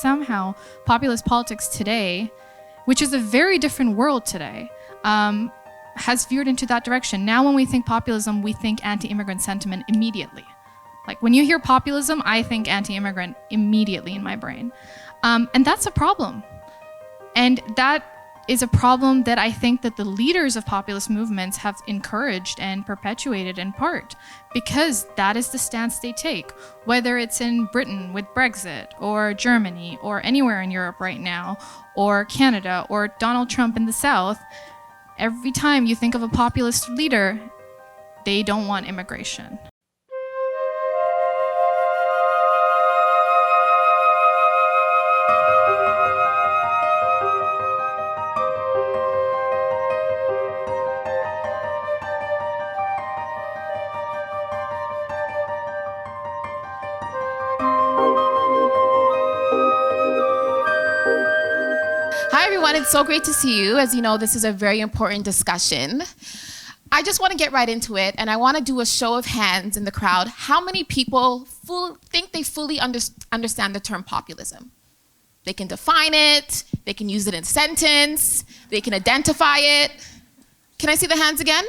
somehow populist politics today, which is a very different world today, has veered into that direction. Now when we think populism, we think anti-immigrant sentiment immediately. Like when you hear populism, I think anti-immigrant immediately in my brain. And that's a problem. And that is a problem that I think that the leaders of populist movements have encouraged and perpetuated in part, because that is the stance they take. Whether it's in Britain with Brexit, or Germany, or anywhere in Europe right now, or Canada, or Donald Trump in the South, every time you think of a populist leader, they don't want immigration. Hi, everyone. It's so great to see you. As you know, this is a very important discussion. I just want to get right into it, and I want to do a show of hands in the crowd. How many people think they fully understand the term populism? They can define it, they can use it in a sentence, they can identify it. Can I see the hands again?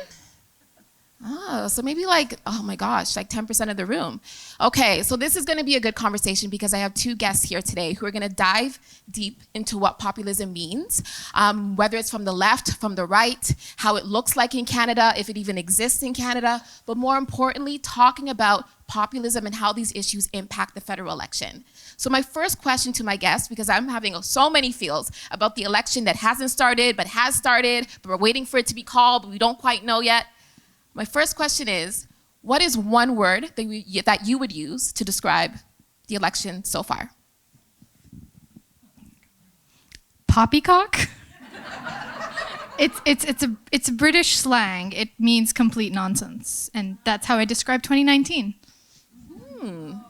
Oh, so maybe like, oh my gosh, like 10% of the room. Okay, so this is gonna be a good conversation because I have two guests here today who are gonna dive deep into what populism means, whether it's from the left, from the right, how it looks like in Canada, if it even exists in Canada, but more importantly, talking about populism and how these issues impact the federal election. So my first question to my guests, because I'm having so many feels about the election that hasn't started, but has started, but we're waiting for it to be called, but we don't quite know yet. My first question is, what is one word that you would use to describe the election so far? Poppycock? It's a British slang. It means complete nonsense. And that's how I describe 2019.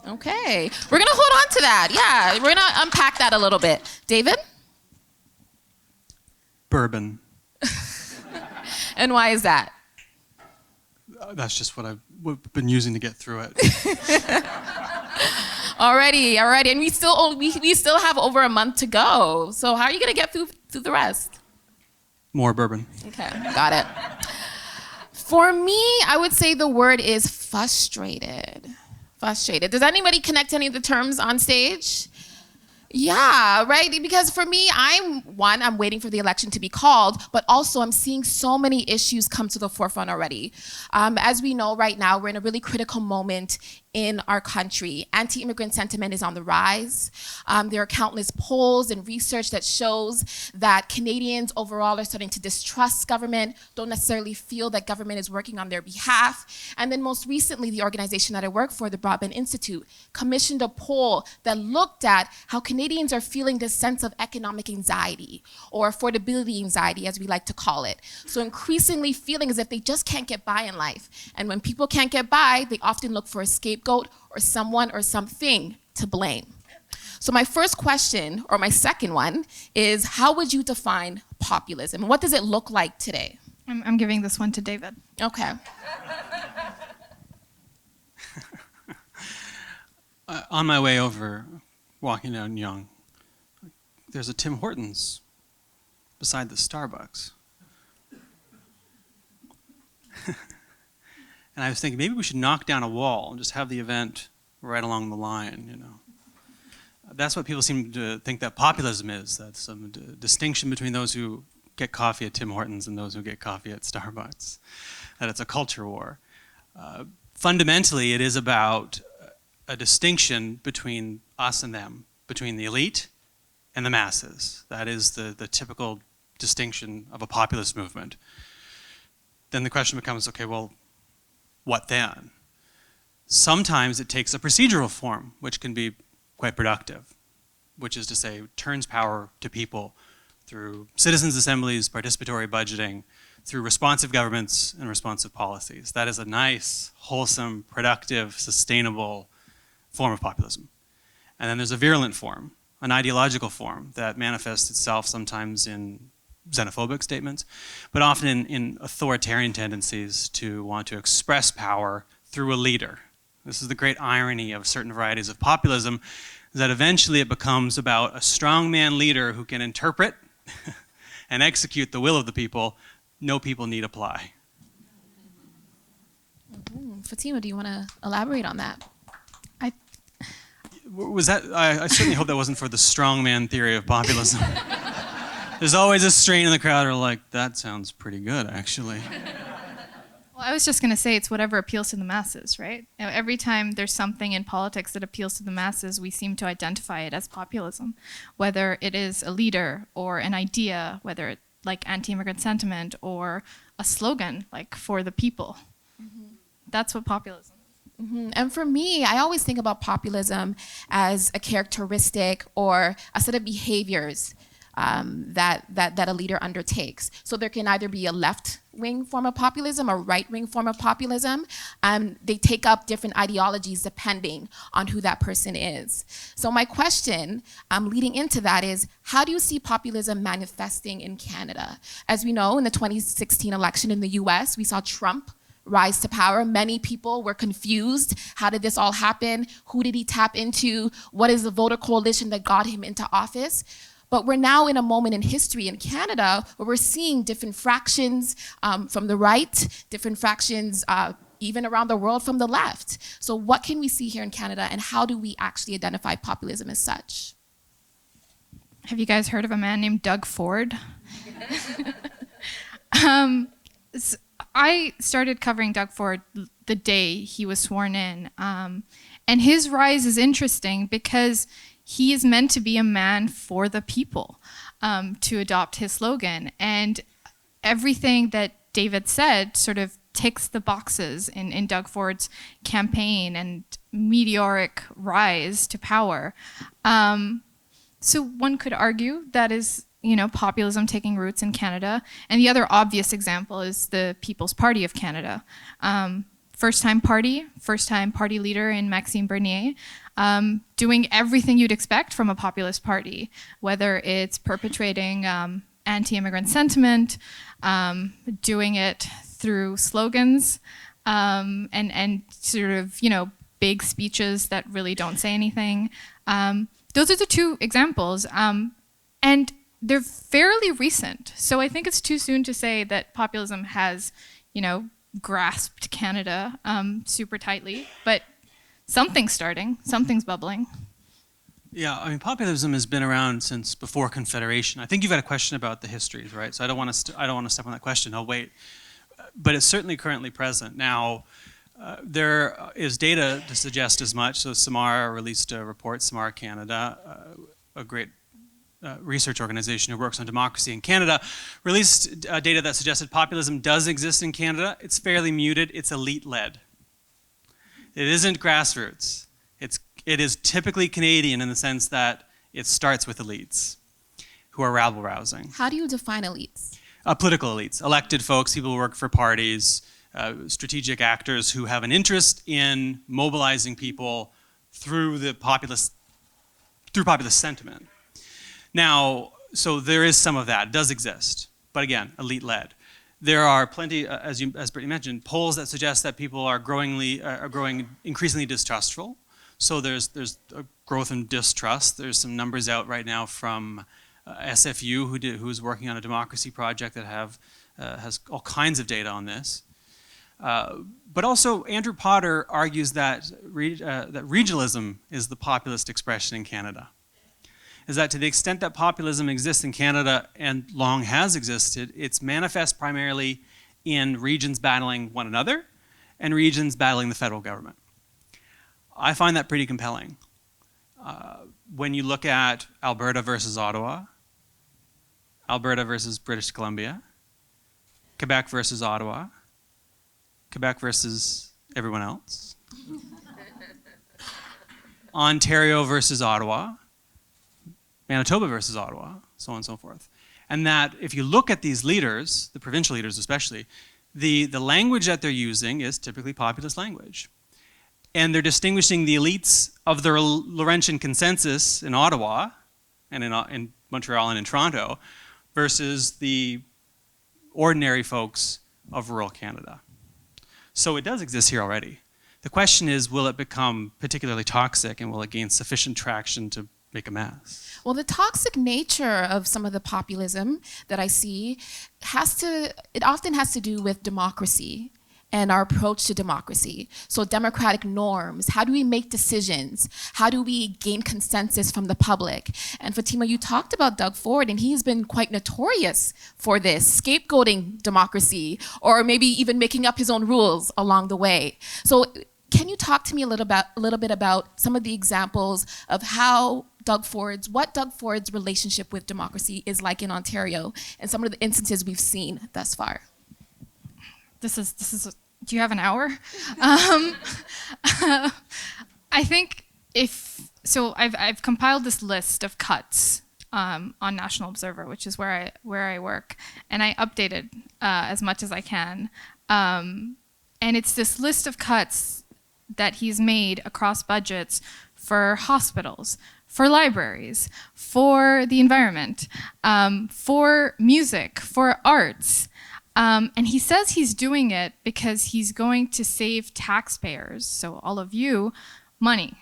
Okay. We're gonna hold on to that. Yeah, we're gonna unpack that a little bit. David? Bourbon. And why is that? That's just what I've been using to get through it. Alrighty. And we still have over a month to go. So how are you gonna get through the rest? More bourbon. Okay, got it. For me, I would say the word is frustrated. Frustrated. Does anybody connect any of the terms on stage? Yeah, right? Because for me, I'm waiting for the election to be called, but also I'm seeing so many issues come to the forefront already. As we know right now, we're in a really critical moment in our country. Anti-immigrant sentiment is on the rise. There are countless polls and research that shows that Canadians overall are starting to distrust government, don't necessarily feel that government is working on their behalf. And then most recently, the organization that I work for, the Broadbent Institute, commissioned a poll that looked at how Canadians are feeling this sense of economic anxiety, or affordability anxiety, as we like to call it. So increasingly feeling as if they just can't get by in life. And when people can't get by, they often look for a scapegoat or someone or something to blame. So my first question, or my second one, is how would you define populism? And what does it look like today? I'm giving this one to David. Okay. On my way over, walking down Yonge, there's a Tim Hortons beside the Starbucks. And I was thinking, maybe we should knock down a wall and just have the event right along the line, you know. That's what people seem to think that populism is. That's some distinction between those who get coffee at Tim Hortons and those who get coffee at Starbucks. That it's a culture war. Fundamentally, it is about a distinction between us and them, between the elite and the masses. That is the typical distinction of a populist movement. Then the question becomes, okay, well, what then? Sometimes it takes a procedural form, which can be quite productive, which is to say, turns power to people through citizens' assemblies, participatory budgeting, through responsive governments and responsive policies. That is a nice, wholesome, productive, sustainable form of populism. And then there's a virulent form, an ideological form that manifests itself sometimes in xenophobic statements, but often in authoritarian tendencies to want to express power through a leader. This is the great irony of certain varieties of populism, is that eventually it becomes about a strongman leader who can interpret and execute the will of the people. No people need apply. Fatima, do you want to elaborate on that? Was that? I certainly hope that wasn't for the strongman theory of populism. There's always a strain in the crowd who are like, that sounds pretty good, actually. Well, I was just going to say it's whatever appeals to the masses, right? Every time there's something in politics that appeals to the masses, we seem to identify it as populism, whether it is a leader or an idea, whether it's like anti-immigrant sentiment or a slogan like for the people. That's what populism is. And for me, I always think about populism as a characteristic or a set of behaviors that a leader undertakes. So there can either be a left-wing form of populism or right-wing form of populism. They take up different ideologies depending on who that person is. So my question leading into that is, how do you see populism manifesting in Canada? As we know, in the 2016 election in the US, we saw Trump rise to power. Many people were confused. How did this all happen? Who did he tap into? What is the voter coalition that got him into office? But we're now in a moment in history in Canada where we're seeing different fractions from the right, different fractions even around the world from the left. So what can we see here in Canada, and how do we actually identify populism as such? Have you guys heard of a man named Doug Ford? I started covering Doug Ford the day he was sworn in. And his rise is interesting because he is meant to be a man for the people, to adopt his slogan. And everything that David said sort of ticks the boxes in Doug Ford's campaign and meteoric rise to power. So one could argue that is, populism taking roots in Canada. And the other obvious example is the People's Party of Canada. First-time party leader in Maxime Bernier, doing everything you'd expect from a populist party, whether it's perpetrating anti-immigrant sentiment, doing it through slogans, and sort of, big speeches that really don't say anything. Those are the two examples. And they're fairly recent. So I think it's too soon to say that populism has, grasped Canada super tightly, but something's starting, something's bubbling. Yeah, populism has been around since before Confederation. I think you've had a question about the histories, right? So I don't want to step on that question. I'll wait. But it's certainly currently present. Now, there is data to suggest as much. So Samar released a report, Samar Canada, a great research organization who works on democracy in Canada, released data that suggested populism does exist in Canada. It's fairly muted. It's elite-led. It isn't grassroots. It is typically Canadian in the sense that it starts with elites who are rabble-rousing. How do you define elites? Political elites, elected folks, people who work for parties, strategic actors who have an interest in mobilizing people through populist sentiment. Now, so there is some of that. It does exist, but again, elite-led. There are plenty, as Brittany mentioned, polls that suggest that people are growing increasingly distrustful. So there's a growth in distrust. There's some numbers out right now from SFU, who's working on a democracy project that has all kinds of data on this. But also, Andrew Potter argues that regionalism is the populist expression in Canada. Is that to the extent that populism exists in Canada and long has existed, it's manifest primarily in regions battling one another and regions battling the federal government. I find that pretty compelling. When you look at Alberta versus Ottawa, Alberta versus British Columbia, Quebec versus Ottawa, Quebec versus everyone else, Ontario versus Ottawa, Manitoba versus Ottawa, so on and so forth. And that if you look at these leaders, the provincial leaders especially, the language that they're using is typically populist language. And they're distinguishing the elites of the Laurentian consensus in Ottawa and in Montreal and in Toronto versus the ordinary folks of rural Canada. So it does exist here already. The question is, will it become particularly toxic, and will it gain sufficient traction to make a mess? Well, the toxic nature of some of the populism that I see it often has to do with democracy and our approach to democracy. So democratic norms, how do we make decisions? How do we gain consensus from the public? And Fatima, you talked about Doug Ford, and he's been quite notorious for this, scapegoating democracy, or maybe even making up his own rules along the way. So can you talk to me a little bit about some of the examples of how what Doug Ford's relationship with democracy is like in Ontario, and some of the instances we've seen thus far? Do you have an hour? I think I've compiled this list of cuts on National Observer, which is where I work, and I updated as much as I can. And it's this list of cuts that he's made across budgets for hospitals, for libraries, for the environment, for music, for arts. And he says he's doing it because he's going to save taxpayers, so all of you, money.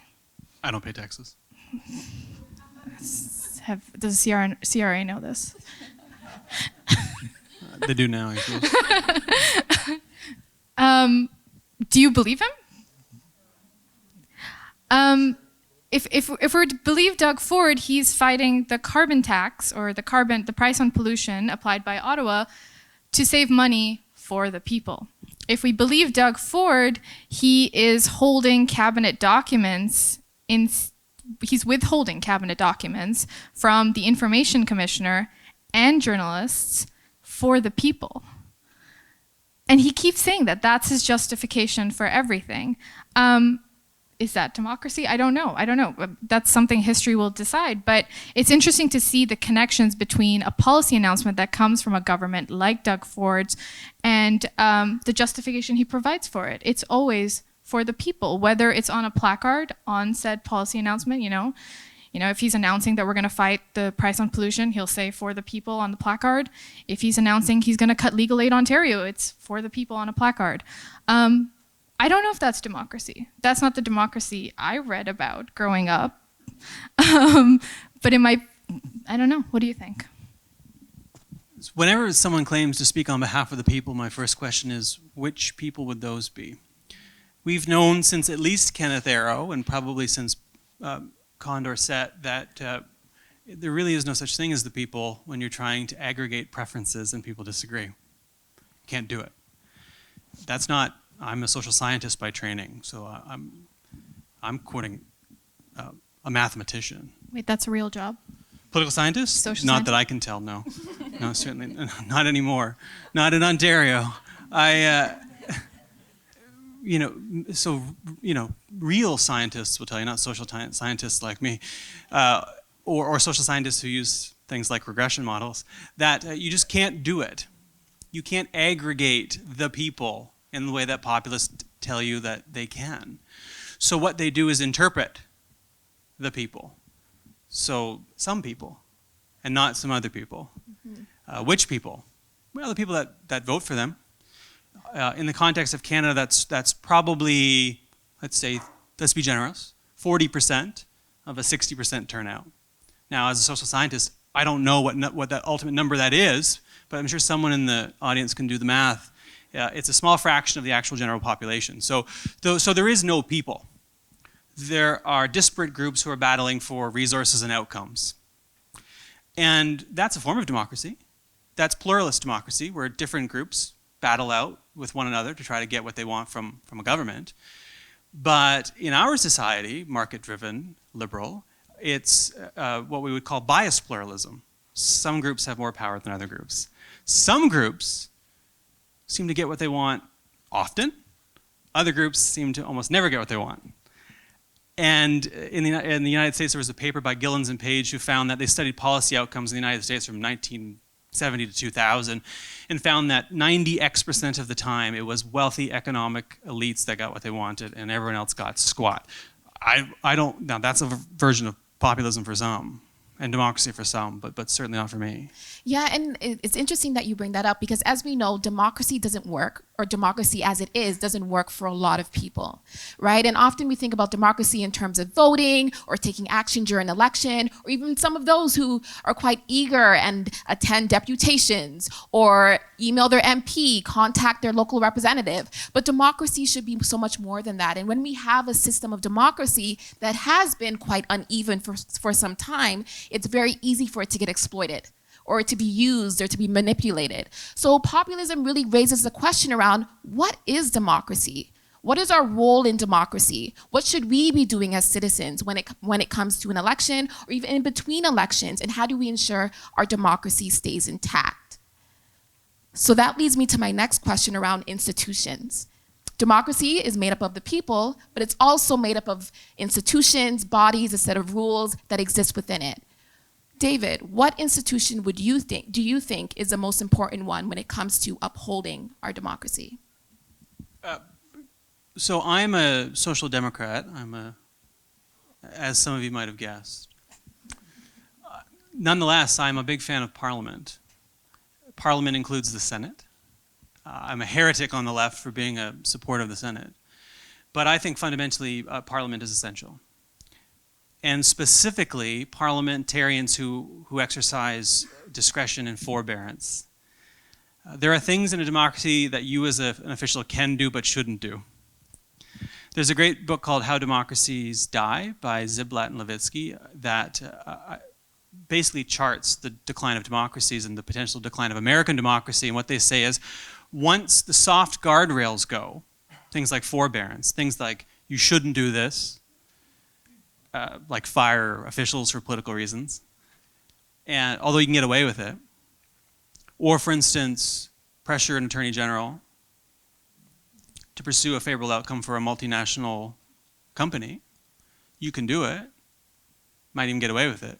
I don't pay taxes. Does the CRA know this? They do now, I suppose. Do you believe him? If we're to believe Doug Ford, he's fighting the carbon tax, or the price on pollution applied by Ottawa, to save money for the people. If we believe Doug Ford, he is holding cabinet documents he's withholding cabinet documents from the Information Commissioner and journalists for the people. And he keeps saying that that's his justification for everything. Is that democracy? I don't know. That's something history will decide. But it's interesting to see the connections between a policy announcement that comes from a government like Doug Ford's and the justification he provides for it. It's always for the people, whether it's on a placard on said policy announcement. You know, if he's announcing that we're going to fight the price on pollution, he'll say for the people on the placard. If he's announcing he's going to cut legal aid Ontario, it's for the people on a placard. I don't know if that's democracy. That's not the democracy I read about growing up. But it might, I don't know. What do you think? Whenever someone claims to speak on behalf of the people, my first question is, which people would those be? We've known since at least Kenneth Arrow, and probably since Condorcet, that there really is no such thing as the people when you're trying to aggregate preferences and people disagree. You can't do it. That's not, I'm a social scientist by training, so I'm quoting a mathematician. Wait, that's a real job? Political scientist? Social Not scientist? that I can tell, no. No, certainly not anymore. Not in Ontario. Real scientists will tell you, not social scientists like me, or social scientists who use things like regression models, that you just can't do it. You can't aggregate the people in the way that populists tell you that they can. So what they do is interpret the people. So some people, and not some other people. Mm-hmm. Which people? Well, the people that vote for them. In the context of Canada, that's probably, let's be generous, 40% of a 60% turnout. Now, as a social scientist, I don't know what that ultimate number that is, but I'm sure someone in the audience can do the math. It's a small fraction of the actual general population. So there is no people. There are disparate groups who are battling for resources and outcomes. And that's a form of democracy. That's pluralist democracy, where different groups battle out with one another to try to get what they want from a government. But in our society, market-driven, liberal, it's what we would call biased pluralism. Some groups have more power than other groups. Some groups seem to get what they want often. Other groups seem to almost never get what they want. And in the United States, there was a paper by Gillens and Page who found that they studied policy outcomes in the United States from 1970 to 2000 and found that 90x% of the time it was wealthy economic elites that got what they wanted and everyone else got squat. Now that's a version of populism for some and democracy for some, but certainly not for me. Yeah, and it's interesting that you bring that up because as we know, democracy doesn't work or democracy as it is doesn't work for a lot of people, right? And often we think about democracy in terms of voting or taking action during an election, or even some of those who are quite eager and attend deputations or email their MP, contact their local representative. But democracy should be so much more than that. And when we have a system of democracy that has been quite uneven for some time, it's very easy for it to get exploited, or to be used, or to be manipulated. So populism really raises the question around, what is democracy? What is our role in democracy? What should we be doing as citizens when it comes to an election, or even in between elections, and how do we ensure our democracy stays intact? So that leads me to my next question around institutions. Democracy is made up of the people, but it's also made up of institutions, bodies, a set of rules that exist within it. David, what institution do you think is the most important one when it comes to upholding our democracy? So I'm a social democrat. As some of you might have guessed. Nonetheless, I'm a big fan of Parliament. Parliament includes the Senate. I'm a heretic on the left for being a supporter of the Senate. But I think fundamentally Parliament is essential. And specifically, parliamentarians who exercise discretion and forbearance. There are things in a democracy that you as an official can do but shouldn't do. There's a great book called How Democracies Die by Ziblatt and Levitsky that basically charts the decline of democracies and the potential decline of American democracy. And what they say is, once the soft guardrails go, things like forbearance, things like you shouldn't do this, like fire officials for political reasons, and although you can get away with it, or for instance, pressure an attorney general to pursue a favorable outcome for a multinational company, you can do it, might even get away with it,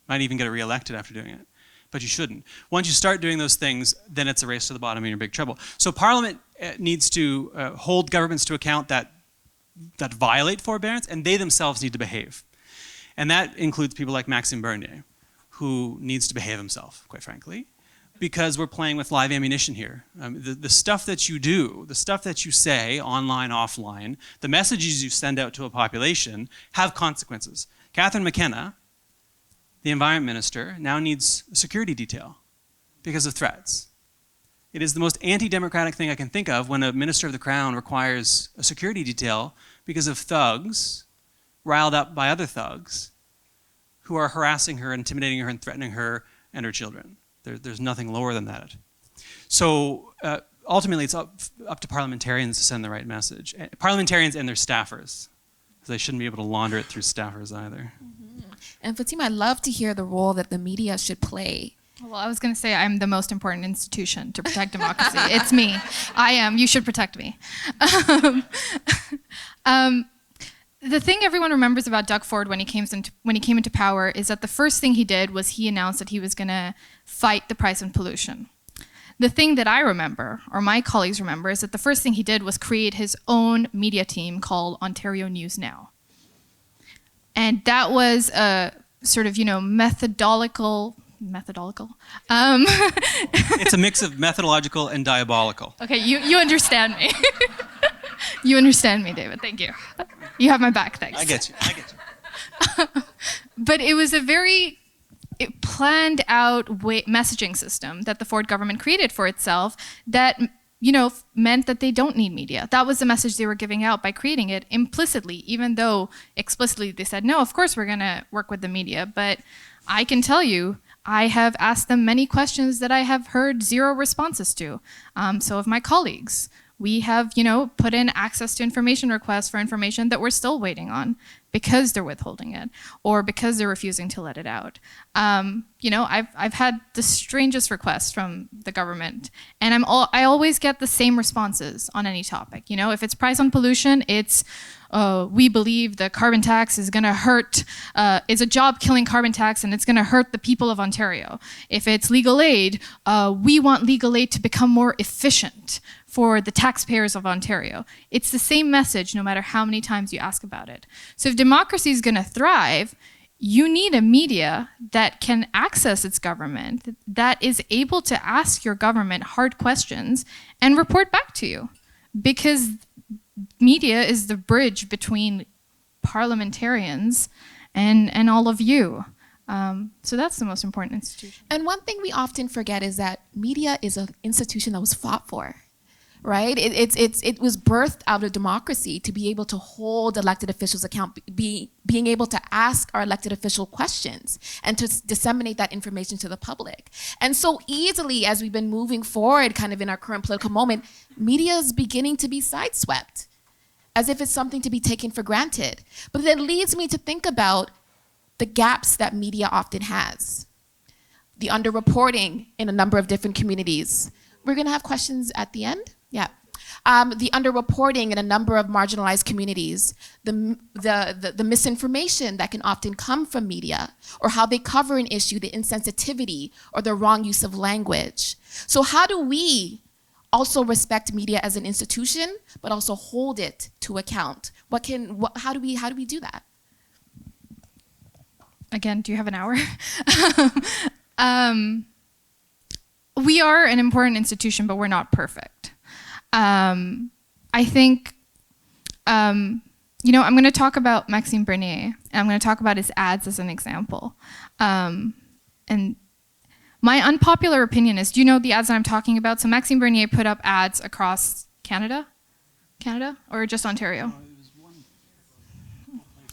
might even get reelected after doing it, but you shouldn't. Once you start doing those things, then it's a race to the bottom and you're in big trouble. So Parliament needs to hold governments to account that violate forbearance, and they themselves need to behave. And that includes people like Maxime Bernier, who needs to behave himself, quite frankly, because we're playing with live ammunition here. The stuff that you do, the stuff that you say, online, offline, the messages you send out to a population have consequences. Catherine McKenna, the environment minister, now needs a security detail because of threats. It is the most anti-democratic thing I can think of when a minister of the crown requires a security detail because of thugs riled up by other thugs who are harassing her, intimidating her, and threatening her and her children. There's nothing lower than that. So ultimately, it's up to parliamentarians to send the right message. Parliamentarians and their staffers, because they shouldn't be able to launder it through staffers either. Mm-hmm. And Fatima, I'd love to hear the role that the media should play. Well, I was going to say I'm the most important institution to protect democracy. It's me. I am. You should protect me. The thing everyone remembers about Doug Ford when he came into power is that the first thing he did was he announced that he was going to fight the price of pollution. The thing that I remember, or my colleagues remember, is that the first thing he did was create his own media team called Ontario News Now. And that was a sort of, methodological. It's a mix of methodological and diabolical. Okay, you understand me. You understand me, David. Thank you. You have my back, thanks. I get you. But it was a very planned out messaging system that the Ford government created for itself that, meant that they don't need media. That was the message they were giving out by creating it implicitly, even though explicitly they said, no, of course we're going to work with the media. But I can tell you, I have asked them many questions that I have heard zero responses to. So have my colleagues. We have, put in access to information requests for information that we're still waiting on because they're withholding it or because they're refusing to let it out. I've had the strangest requests from the government, and I always get the same responses on any topic. If it's price on pollution, it's we believe the carbon tax is going to hurt, is a job-killing carbon tax, and it's going to hurt the people of Ontario. If it's legal aid, we want legal aid to become more efficient for the taxpayers of Ontario. It's the same message no matter how many times you ask about it. So if democracy is going to thrive, you need a media that can access its government, that is able to ask your government hard questions and report back to you. Because media is the bridge between parliamentarians and all of you. So that's the most important institution. And one thing we often forget is that media is an institution that was fought for, right? It was birthed out of democracy to be able to hold elected officials account, being able to ask our elected official questions and to disseminate that information to the public. And so easily, as we've been moving forward kind of in our current political moment, media is beginning to be sideswept as if it's something to be taken for granted. But that leads me to think about the gaps that media often has. The underreporting in a number of different communities. We're gonna have questions at the end? Yeah. The underreporting in a number of marginalized communities, the misinformation that can often come from media, or how they cover an issue, the insensitivity or the wrong use of language. So how do we also respect media as an institution, but also hold it to account? How do we do that? Again, do you have an hour? We are an important institution, but we're not perfect. I think, I'm going to talk about Maxime Bernier, and I'm going to talk about his ads as an example. And my unpopular opinion is, do you know the ads that I'm talking about? So Maxime Bernier put up ads across Canada, or just Ontario?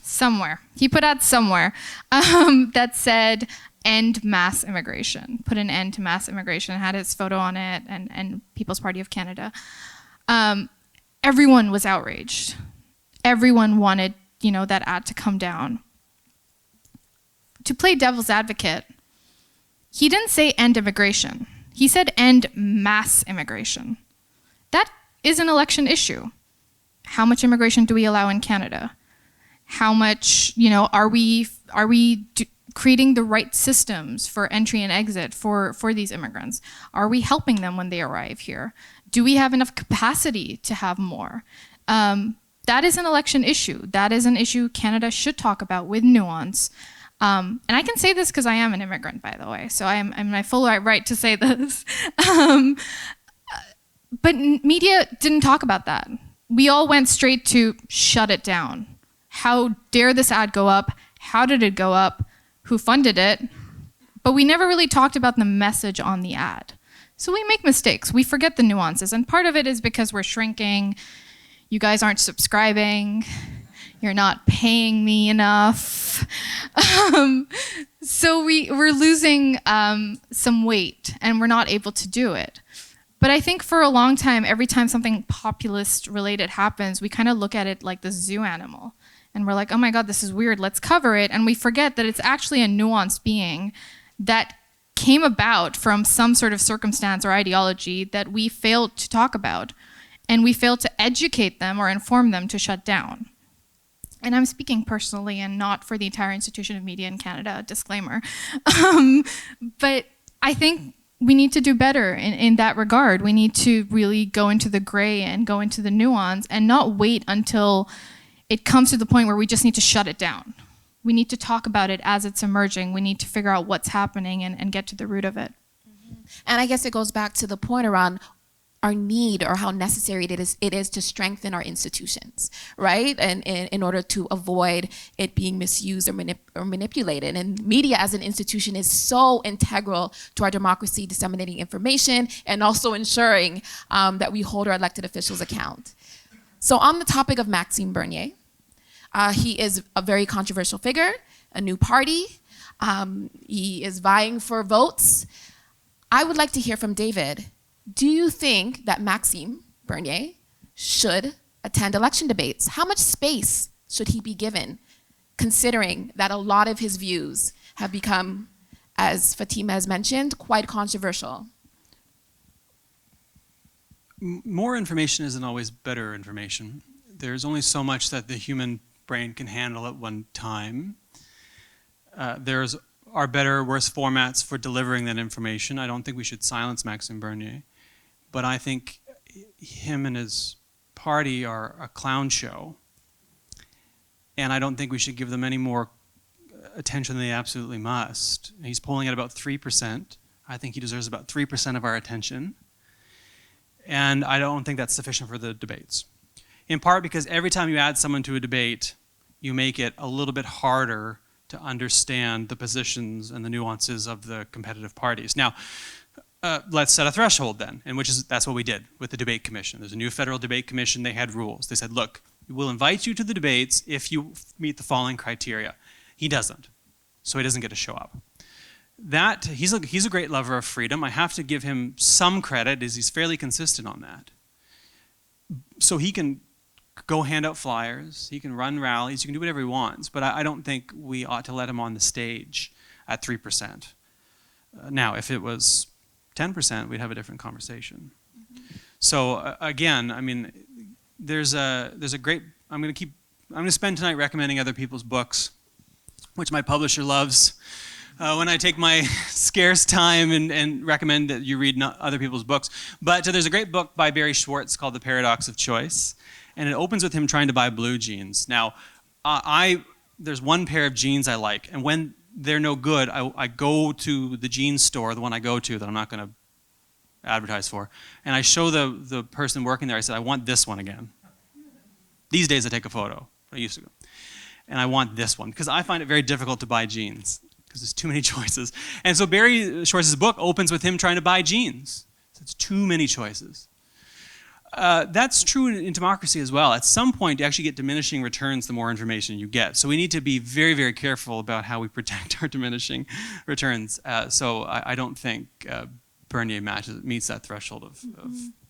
Somewhere. He put ads somewhere that said, end mass immigration, put an end to mass immigration, had his photo on it, and People's Party of Canada. Everyone was outraged. Everyone wanted, that ad to come down. To play devil's advocate, he didn't say end immigration. He said end mass immigration. That is an election issue. How much immigration do we allow in Canada? How much, are we creating the right systems for entry and exit for these immigrants? Are we helping them when they arrive here? Do we have enough capacity to have more? That is an election issue. That is an issue Canada should talk about with nuance. And I can say this because I am an immigrant, by the way, so I'm in my full right to say this. But media didn't talk about that. We all went straight to shut it down. How dare this ad go up? How did it go up? Who funded it? But we never really talked about the message on the ad. So we make mistakes. We forget the nuances. And part of it is because we're shrinking. You guys aren't subscribing. You're not paying me enough. So we're losing some weight, and we're not able to do it. But I think for a long time, every time something populist related happens, we kind of look at it like the zoo animal. And we're like, oh my God, this is weird, let's cover it. And we forget that it's actually a nuanced being that came about from some sort of circumstance or ideology that we failed to talk about. And we failed to educate them or inform them to shut down. And I'm speaking personally and not for the entire institution of media in Canada, disclaimer. But I think we need to do better in that regard. We need to really go into the gray and go into the nuance and not wait until it comes to the point where we just need to shut it down. We need to talk about it as it's emerging. We need to figure out what's happening and get to the root of it. And I guess it goes back to the point around our need or how necessary it is to strengthen our institutions, right? And in order to avoid it being misused or manipulated. And media as an institution is so integral to our democracy, disseminating information and also ensuring that we hold our elected officials account. So on the topic of Maxime Bernier, he is a very controversial figure, a new party. He is vying for votes. I would like to hear from David. Do you think that Maxime Bernier should attend election debates? How much space should he be given, considering that a lot of his views have become, as Fatima has mentioned, quite controversial? More information isn't always better information. There's only so much that the human brain can handle at one time. There's are better or worse formats for delivering that information. I don't think we should silence Maxime Bernier, but I think him and his party are a clown show, and I don't think we should give them any more attention than they absolutely must. He's polling at about 3%. I think he deserves about 3% of our attention. And I don't think that's sufficient for the debates. In part because every time you add someone to a debate, you make it a little bit harder to understand the positions and the nuances of the competitive parties. Now, let's set a threshold then, and that's what we did with the debate commission. There's a new federal debate commission. They had rules. They said, look, we'll invite you to the debates if you meet the following criteria. He doesn't, so he doesn't get to show up. He's a great lover of freedom. I have to give him some credit, as he's fairly consistent on that. So he can go hand out flyers, he can run rallies, he can do whatever he wants, but I don't think we ought to let him on the stage at 3%. Now, if it was 10%, we'd have a different conversation. Mm-hmm. So again, I mean, there's a great, I'm going to spend tonight recommending other people's books, which my publisher loves. When I take my scarce time and recommend that you read other people's books. But there's a great book by Barry Schwartz called The Paradox of Choice. And it opens with him trying to buy blue jeans. Now, there's one pair of jeans I like. And when they're no good, I go to the jeans store, the one I go to that I'm not going to advertise for. And I show the person working there, I said, I want this one again. These days I take a photo. I used to go. And I want this one. Because I find it very difficult to buy jeans. Because there's too many choices. And so Barry Schwartz's book opens with him trying to buy jeans. So it's too many choices. That's true in democracy as well. At some point, you actually get diminishing returns the more information you get. So we need to be very, very careful about how we protect our diminishing returns. So I don't think Bernier meets that threshold of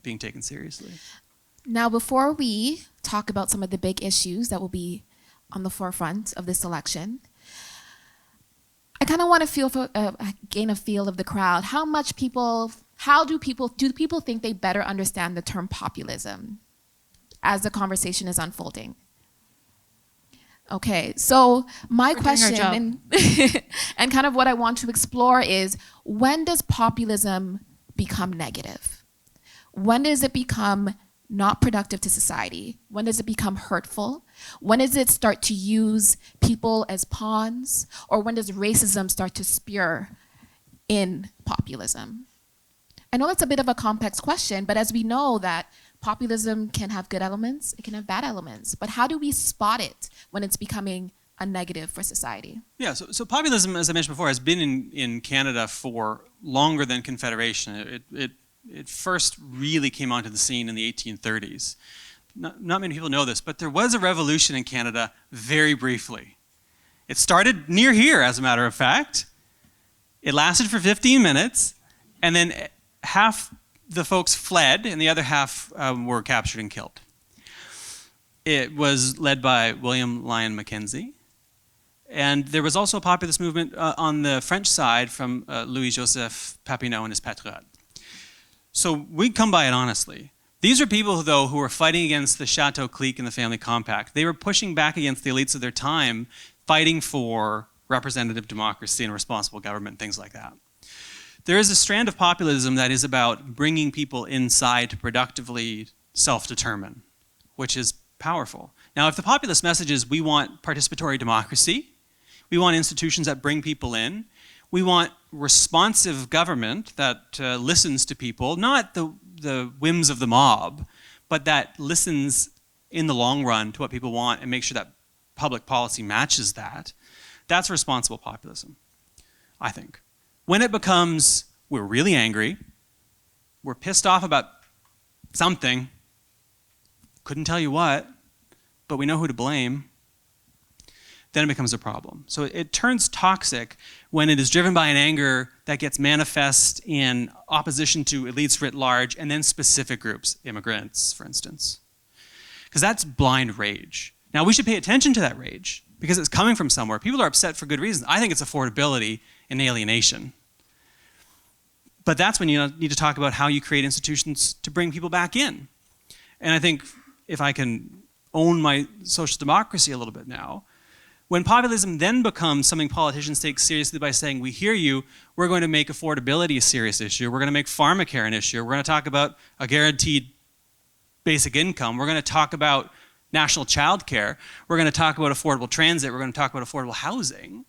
being taken seriously. Now, before we talk about some of the big issues that will be on the forefront of this election, I kind of want to gain a feel of the crowd. Do people think they better understand the term populism as the conversation is unfolding? Okay, so my question and kind of what I want to explore is, when does populism become negative? When does it become not productive to society? When does it become hurtful? When does it start to use people as pawns? Or when does racism start to spear in populism? I know that's a bit of a complex question, but as we know that populism can have good elements, it can have bad elements. But how do we spot it when it's becoming a negative for society? Yeah, so populism, as I mentioned before, has been in Canada for longer than Confederation. It first really came onto the scene in the 1830s. Not many people know this, but there was a revolution in Canada very briefly. It started near here, as a matter of fact. It lasted for 15 minutes, and then half the folks fled, and the other half were captured and killed. It was led by William Lyon Mackenzie. And there was also a populist movement on the French side from Louis-Joseph Papineau and his Patriotes. So we come by it honestly. These are people, though, who were fighting against the Chateau clique and the family compact. They were pushing back against the elites of their time, fighting for representative democracy and responsible government, things like that. There is a strand of populism that is about bringing people inside to productively self-determine, which is powerful. Now, if the populist message is we want participatory democracy, we want institutions that bring people in, we want responsive government that listens to people, not the whims of the mob, but that listens in the long run to what people want and make sure that public policy matches that. That's responsible populism, I think. When it becomes, we're really angry, we're pissed off about something, couldn't tell you what, but we know who to blame, then it becomes a problem. So it turns toxic when it is driven by an anger that gets manifest in opposition to elites writ large and then specific groups, immigrants, for instance. Because that's blind rage. Now, we should pay attention to that rage because it's coming from somewhere. People are upset for good reasons. I think it's affordability and alienation. But that's when you need to talk about how you create institutions to bring people back in. And I think if I can own my social democracy a little bit now, when populism then becomes something politicians take seriously by saying, we hear you, we're going to make affordability a serious issue, we're going to make pharmacare an issue, we're going to talk about a guaranteed basic income, we're going to talk about national child care, we're going to talk about affordable transit, we're going to talk about affordable housing,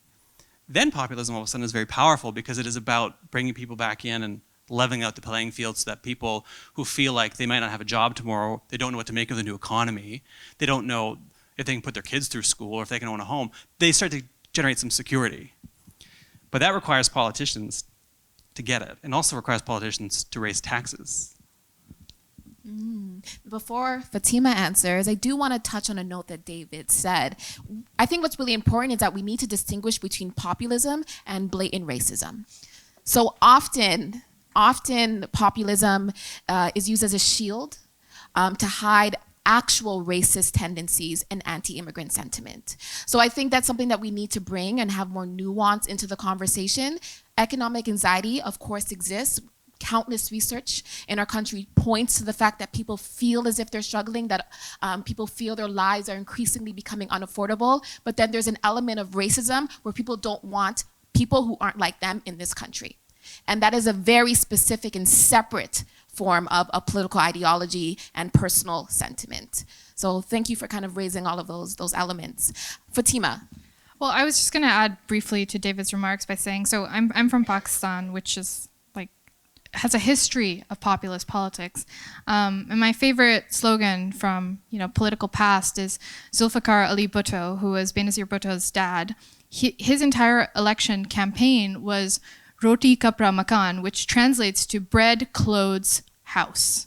then populism all of a sudden is very powerful because it is about bringing people back in and leveling out the playing field so that people who feel like they might not have a job tomorrow, they don't know what to make of the new economy, they don't know if they can put their kids through school or if they can own a home, they start to generate some security. But that requires politicians to get it, and also requires politicians to raise taxes. Before Fatima answers, I do want to touch on a note that David said. I think what's really important is that we need to distinguish between populism and blatant racism. So often populism is used as a shield to hide actual racist tendencies and anti-immigrant sentiment. So I think that's something that we need to bring and have more nuance into the conversation. Economic anxiety, of course, exists. Countless research in our country points to the fact that people feel as if they're struggling, that people feel their lives are increasingly becoming unaffordable. But then there's an element of racism where people don't want people who aren't like them in this country. And that is a very specific and separate form of a political ideology and personal sentiment. So thank you for kind of raising all of those elements. Fatima. Well, I was just going to add briefly to David's remarks by saying, so I'm from Pakistan, which is has a history of populist politics. And my favorite slogan from political past is Zulfikar Ali Bhutto, who was Benazir Bhutto's dad. His entire election campaign was Roti Kapra Makan, which translates to bread, clothes, house.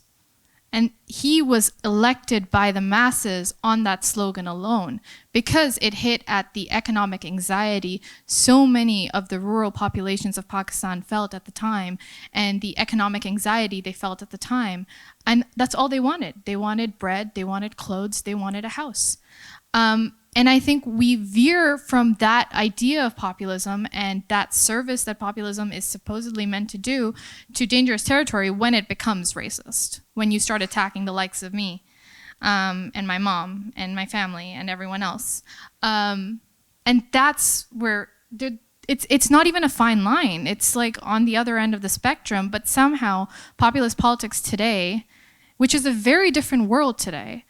And he was elected by the masses on that slogan alone because it hit at the economic anxiety so many of the rural populations of Pakistan felt at the time, and the economic anxiety they felt at the time. And that's all they wanted. They wanted bread, they wanted clothes, they wanted a house. And I think we veer from that idea of populism and that service that populism is supposedly meant to do to dangerous territory when it becomes racist, when you start attacking the likes of me and my mom and my family and everyone else. And that's where it's not even a fine line. It's like on the other end of the spectrum, but somehow populist politics today, which is a very different world today,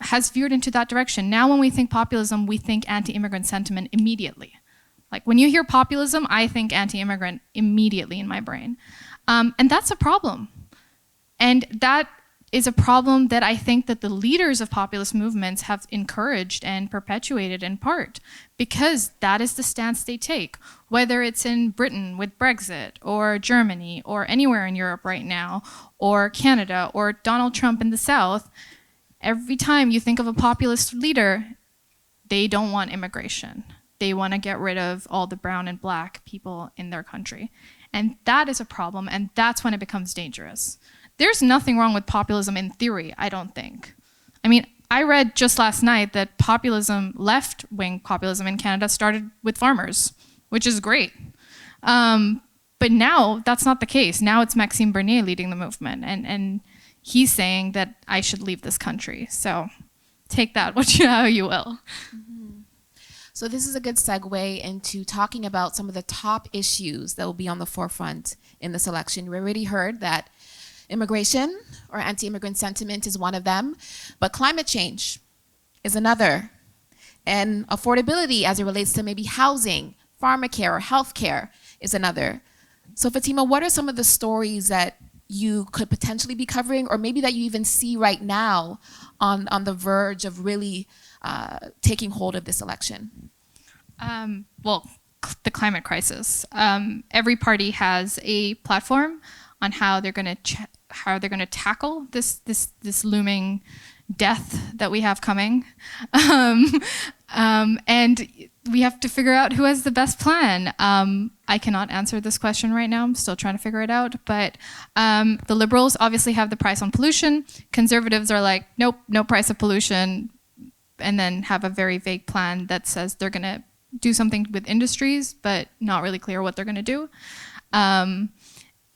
has veered into that direction. Now when we think populism, we think anti-immigrant sentiment immediately. Like when you hear populism, I think anti-immigrant immediately in my brain. And that's a problem. And that is a problem that I think that the leaders of populist movements have encouraged and perpetuated in part, because that is the stance they take. Whether it's in Britain with Brexit, or Germany, or anywhere in Europe right now, or Canada, or Donald Trump in the South, every time you think of a populist leader, they don't want immigration. They want to get rid of all the brown and black people in their country. And that is a problem, and that's when it becomes dangerous. There's nothing wrong with populism in theory, I don't think. I mean, I read just last night that populism, left-wing populism in Canada started with farmers, which is great. But now that's not the case. Now it's Maxime Bernier leading the movement, and he's saying that I should leave this country. So take that how you will. Mm-hmm. So this is a good segue into talking about some of the top issues that will be on the forefront in this election. We already heard that immigration or anti-immigrant sentiment is one of them, but climate change is another. And affordability as it relates to maybe housing, pharmacare, or healthcare is another. So Fatima, what are some of the stories that you could potentially be covering, or maybe that you even see right now on the verge of really taking hold of this election? Well, the climate crisis. Every party has a platform on how they're going to tackle this looming death that we have coming, and we have to figure out who has the best plan. I cannot answer this question right now. I'm still trying to figure it out. But the liberals obviously have the price on pollution. Conservatives are like, nope, no price of pollution, and then have a very vague plan that says they're going to do something with industries, but not really clear what they're going to do.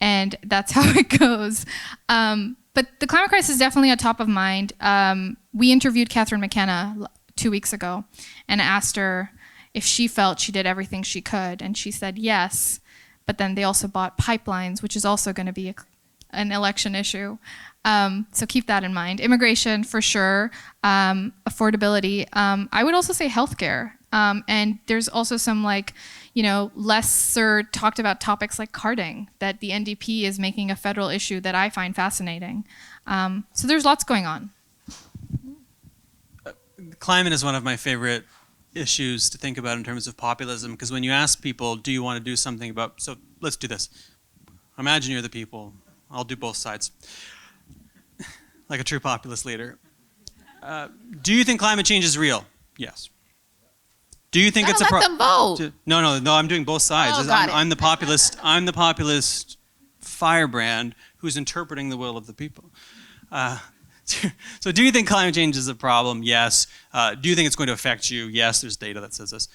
And that's how it goes. But the climate crisis is definitely a top of mind. We interviewed Catherine McKenna 2 weeks ago and asked her if she felt she did everything she could, and she said yes, but then they also bought pipelines, which is also going to be an election issue. So keep that in mind. Immigration, for sure. Affordability. I would also say healthcare. And there's also some lesser talked about topics like carding that the NDP is making a federal issue that I find fascinating. So there's lots going on. Climate is one of my favorite issues to think about in terms of populism, because when you ask people, do you want to do something about, so let's do this. Imagine you're the people. I'll do both sides. Like a true populist leader. Do you think climate change is real? Yes. Do you think it's a problem? Let them vote. No, I'm doing both sides. Oh, got it. I'm the populist firebrand who's interpreting the will of the people. So do you think climate change is a problem? Yes. Do you think it's going to affect you? Yes, there's data that says this.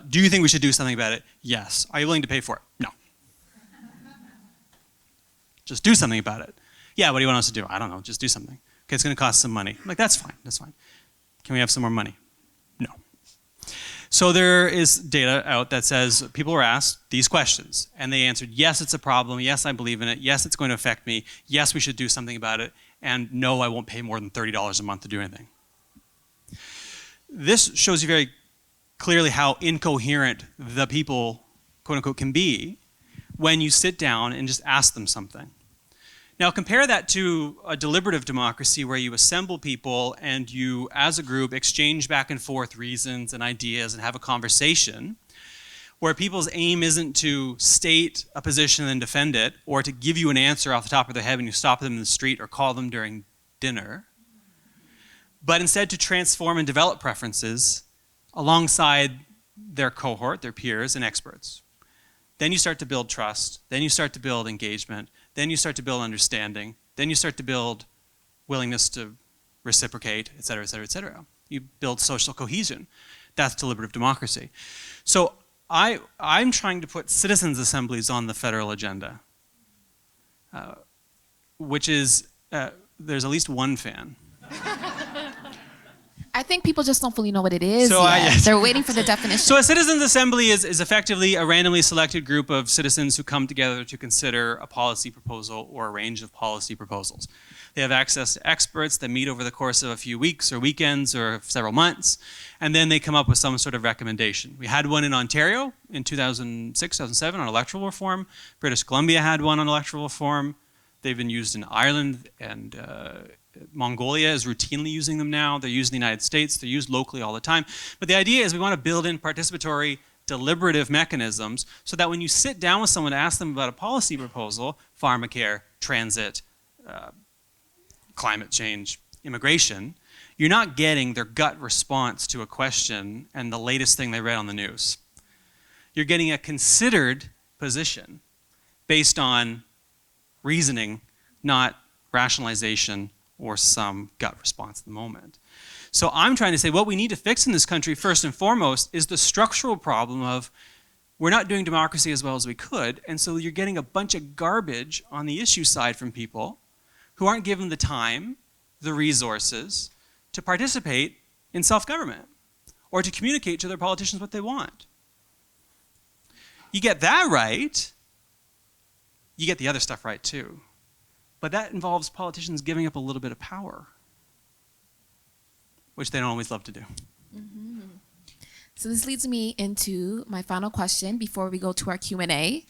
Do you think we should do something about it? Yes. Are you willing to pay for it? No. Just do something about it. Yeah, what do you want us to do? I don't know, just do something. Okay, it's going to cost some money. I'm like, that's fine. Can we have some more money? No. So there is data out that says people were asked these questions, and they answered, yes, it's a problem. Yes, I believe in it. Yes, it's going to affect me. Yes, we should do something about it. And no, I won't pay more than $30 a month to do anything. This shows you very clearly how incoherent the people, quote unquote, can be when you sit down and just ask them something. Now compare that to a deliberative democracy where you assemble people and you, as a group, exchange back and forth reasons and ideas and have a conversation, where people's aim isn't to state a position and defend it, or to give you an answer off the top of their head when you stop them in the street or call them during dinner, but instead to transform and develop preferences alongside their cohort, their peers, and experts. Then you start to build trust, then you start to build engagement, then you start to build understanding, then you start to build willingness to reciprocate, et cetera, et cetera, et cetera. You build social cohesion. That's deliberative democracy. So I'm trying to put citizens' assemblies on the federal agenda, which is, there's at least one fan. I think people just don't fully know what it is So, yet. yes. They're waiting for the definition. So a citizens' assembly is effectively a randomly selected group of citizens who come together to consider a policy proposal or a range of policy proposals. They have access to experts that meet over the course of a few weeks or weekends or several months, and then they come up with some sort of recommendation. We had one in Ontario in 2006, 2007 on electoral reform. British Columbia had one on electoral reform. They've been used in Ireland, and Mongolia is routinely using them now. They're used in the United States. They're used locally all the time. But the idea is we want to build in participatory, deliberative mechanisms so that when you sit down with someone to ask them about a policy proposal, pharmacare, transit, climate change, immigration, you're not getting their gut response to a question and the latest thing they read on the news. You're getting a considered position based on reasoning, not rationalization or some gut response at the moment. So I'm trying to say what we need to fix in this country first and foremost is the structural problem of we're not doing democracy as well as we could, and so you're getting a bunch of garbage on the issue side from people who aren't given the time, the resources to participate in self-government or to communicate to their politicians what they want. You get that right, you get the other stuff right too. But that involves politicians giving up a little bit of power, which they don't always love to do. Mm-hmm. So this leads me into my final question before we go to our Q&A.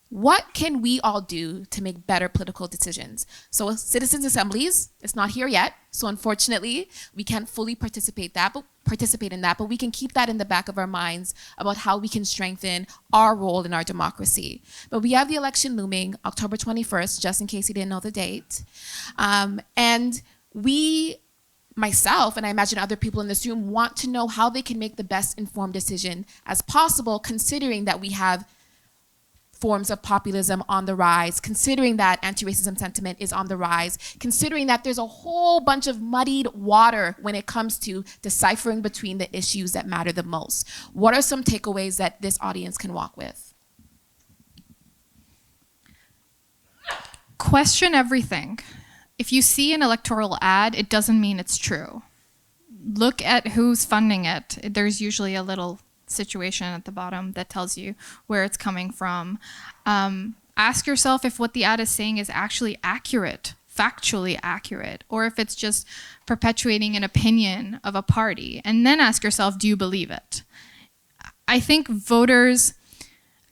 What can we all do to make better political decisions? So citizens' assemblies, it's not here yet. So unfortunately, we can't fully participate in that, but we can keep that in the back of our minds about how we can strengthen our role in our democracy. But we have the election looming, October 21st, just in case you didn't know the date. And we, myself, and I imagine other people in this room, want to know how they can make the best informed decision as possible, considering that we have forms of populism on the rise, considering that anti-racism sentiment is on the rise, considering that there's a whole bunch of muddied water when it comes to deciphering between the issues that matter the most. What are some takeaways that this audience can walk with? Question everything. If you see an electoral ad, it doesn't mean it's true. Look at who's funding it. There's usually a little situation at the bottom that tells you where it's coming from. Ask yourself if what the ad is saying is actually accurate, factually accurate, or if it's just perpetuating an opinion of a party. And then ask yourself, do you believe it? I think voters,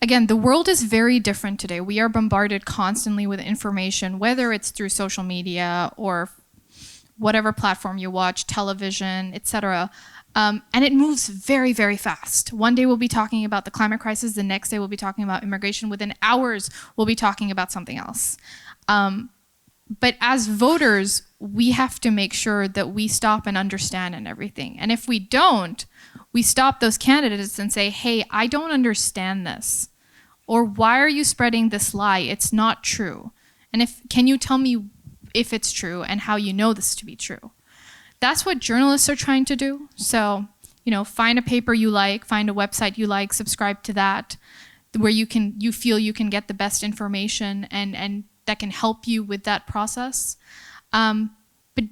again, the world is very different today. We are bombarded constantly with information, whether it's through social media or whatever platform you watch, television, etc. And it moves very, very fast. One day we'll be talking about the climate crisis. The next day we'll be talking about immigration. Within hours, we'll be talking about something else. But as voters, we have to make sure that we stop and understand and everything. And if we don't, we stop those candidates and say, hey, I don't understand this. Or why are you spreading this lie? It's not true. And can you tell me if it's true and how you know this to be true? That's what journalists are trying to do. So, find a paper you like, find a website you like, subscribe to that, where you feel you can get the best information and that can help you with that process. But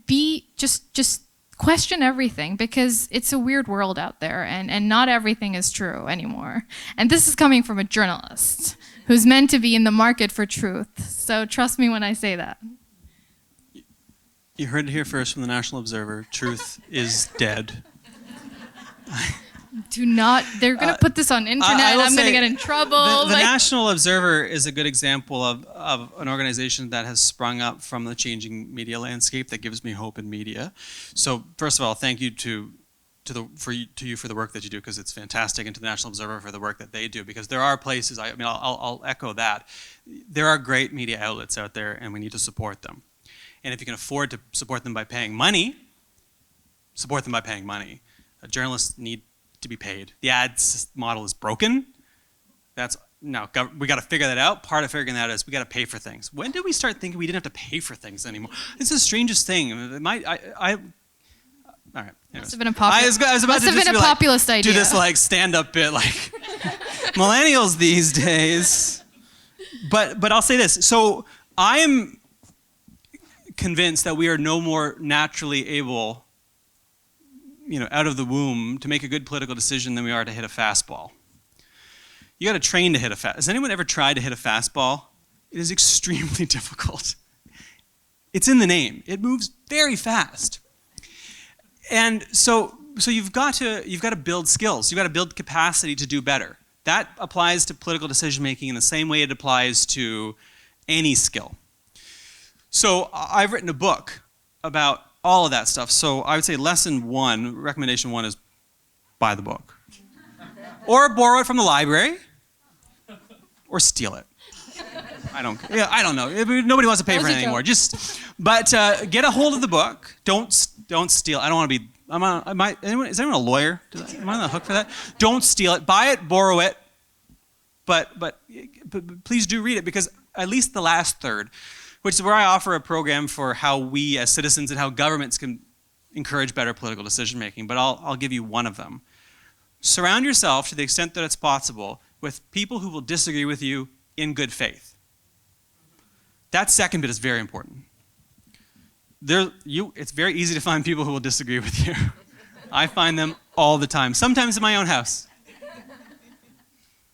just question everything, because it's a weird world out there and not everything is true anymore. And this is coming from a journalist who's meant to be in the market for truth. So trust me when I say that. You heard it here first from the National Observer. Truth is dead. They're going to put this on internet. I'm going to get in trouble. The National Observer is a good example of an organization that has sprung up from the changing media landscape that gives me hope in media. So first of all, thank you to you for the work that you do, because it's fantastic, and to the National Observer for the work that they do, because there are places, I'll echo that. There are great media outlets out there, and we need to support them. And if you can afford to support them by paying money, support them by paying money. Journalists need to be paid. The ads model is broken. We got to figure that out. Part of figuring that out is we got to pay for things. When did we start thinking we didn't have to pay for things anymore? It's the strangest thing. All right. Must have been a populist. I was about to a populist idea. Do this stand-up bit millennials these days. But I'll say this. So I am convinced that we are no more naturally able, out of the womb, to make a good political decision than we are to hit a fastball. You got to train to hit a fastball. Has anyone ever tried to hit a fastball? It is extremely difficult. It's in the name. It moves very fast. And so you've got to build skills. You've got to build capacity to do better. That applies to political decision making in the same way it applies to any skill. So I've written a book about all of that stuff. So I would say recommendation one is buy the book. Or borrow it from the library. Or steal it. I don't know. Nobody wants to pay for it anymore. But get a hold of the book. Don't steal. I don't want to be. Is anyone a lawyer? Am I on the hook for that? Don't steal it. Buy it. Borrow it. But please do read it, because at least the last third, which is where I offer a program for how we as citizens and how governments can encourage better political decision making. But I'll give you one of them. Surround yourself, to the extent that it's possible, with people who will disagree with you in good faith. That second bit is very important. It's very easy to find people who will disagree with you. I find them all the time, sometimes in my own house. I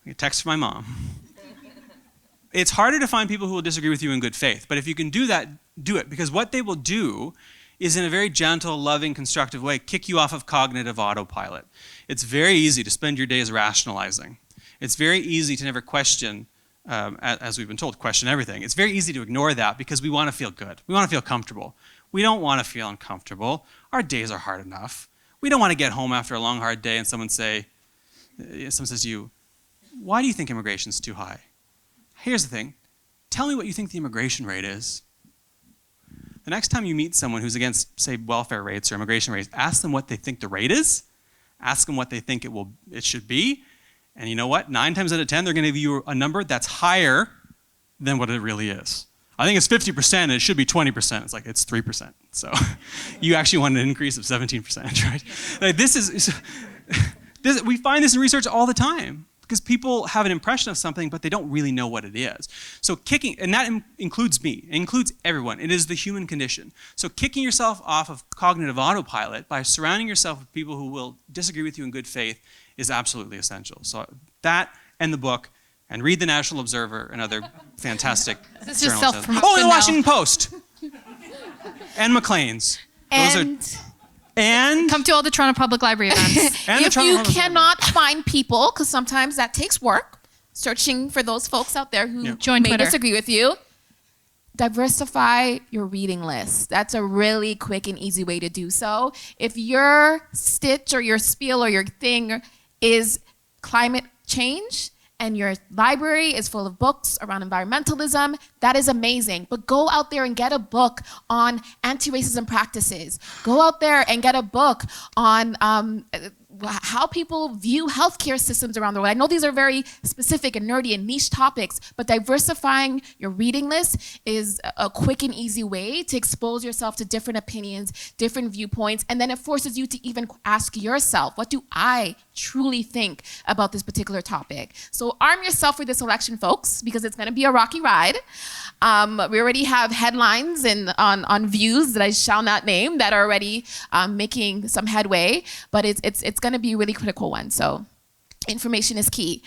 get a text from my mom. It's harder to find people who will disagree with you in good faith, but if you can do that, do it, because what they will do is, in a very gentle, loving, constructive way, kick you off of cognitive autopilot. It's very easy to spend your days rationalizing. It's very easy to never question, as we've been told, question everything. It's very easy to ignore that because we want to feel good. We want to feel comfortable. We don't want to feel uncomfortable. Our days are hard enough. We don't want to get home after a long, hard day and someone says to you, why do you think immigration's too high? Here's the thing. Tell me what you think the immigration rate is. The next time you meet someone who's against, say, welfare rates or immigration rates, ask them what they think the rate is. Ask them what they think it should be. And you know what? 9 times out of 10, they're going to give you a number that's higher than what it really is. I think it's 50% and it should be 20%. It's like, it's 3%. So you actually want an increase of 17%, right? We find this in research all the time, because people have an impression of something, but they don't really know what it is. So and that includes me, it includes everyone. It is the human condition. So kicking yourself off of cognitive autopilot by surrounding yourself with people who will disagree with you in good faith is absolutely essential. So that and the book, and read the National Observer and other fantastic This is journalism. self-promotion Oh, and the now. Washington Post. And Maclean's. And Come to all the Toronto Public Library events. And the If Toronto you Public cannot find people, because sometimes that takes work, searching for those folks out there who Join may Twitter. disagree with you, diversify your reading list. That's a really quick and easy way to do so. If your stitch or your spiel or your thing is climate change, and your library is full of books around environmentalism, that is amazing. But go out there and get a book on anti-racism practices. Go out there and get a book on how people view healthcare systems around the world. I know these are very specific and nerdy and niche topics, but diversifying your reading list is a quick and easy way to expose yourself to different opinions, different viewpoints, and then it forces you to even ask yourself, what do I truly think about this particular topic? So arm yourself for this election, folks, because it's going to be a rocky ride. We already have headlines and on views that I shall not name that are already making some headway, but it's going to be a really critical one. So information is key.